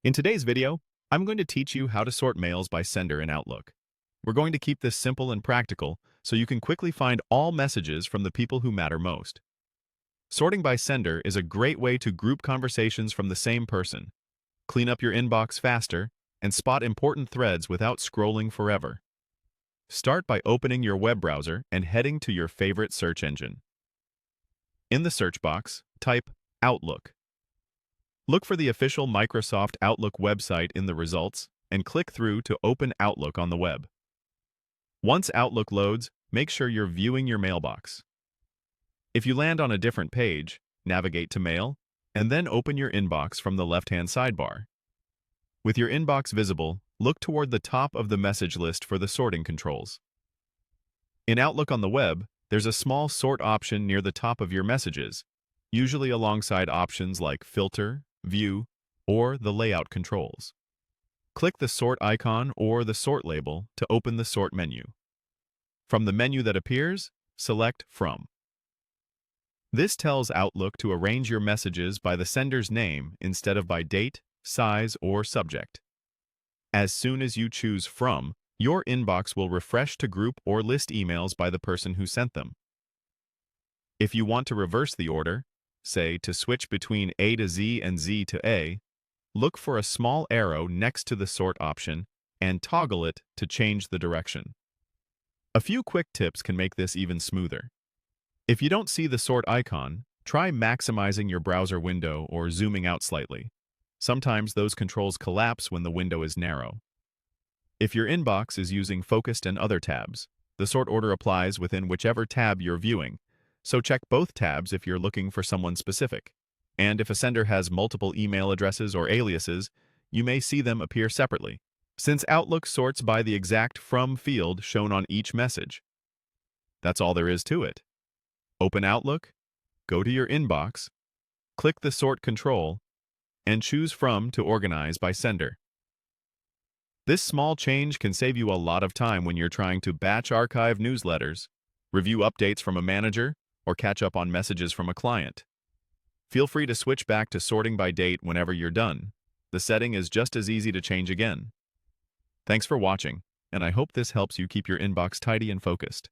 In today's video, I'm going to teach you how to sort mails by sender in Outlook. We're going to keep this simple and practical so you can quickly find all messages from the people who matter most. Sorting by sender is a great way to group conversations from the same person, clean up your inbox faster, and spot important threads without scrolling forever. Start by opening your web browser and heading to your favorite search engine. In the search box, type Outlook. Look for the official Microsoft Outlook website in the results and click through to open Outlook on the web. Once Outlook loads, make sure you're viewing your mailbox. If you land on a different page, navigate to Mail, and then open your inbox from the left-hand sidebar. With your inbox visible, look toward the top of the message list for the sorting controls. In Outlook on the web, there's a small sort option near the top of your messages, usually alongside options like Filter, View, or the Layout controls. Click the Sort icon or the Sort label to open the Sort menu. From the menu that appears, select From. This tells Outlook to arrange your messages by the sender's name instead of by date, size, or subject. As soon as you choose From, your inbox will refresh to group or list emails by the person who sent them. If you want to reverse the order, say to switch between A to Z and Z to A, look for a small arrow next to the sort option and toggle it to change the direction. A few quick tips can make this even smoother. If you don't see the sort icon, try maximizing your browser window or zooming out slightly. Sometimes those controls collapse when the window is narrow. If your inbox is using Focused and Other tabs, the sort order applies within whichever tab you're viewing, so check both tabs if you're looking for someone specific. And if a sender has multiple email addresses or aliases, you may see them appear separately, since Outlook sorts by the exact From field shown on each message. That's all there is to it. Open Outlook, go to your inbox, click the Sort control, and choose From to organize by sender. This small change can save you a lot of time when you're trying to batch archive newsletters, review updates from a manager, or catch up on messages from a client. Feel free to switch back to sorting by date whenever you're done. The setting is just as easy to change again. Thanks for watching, and I hope this helps you keep your inbox tidy and focused.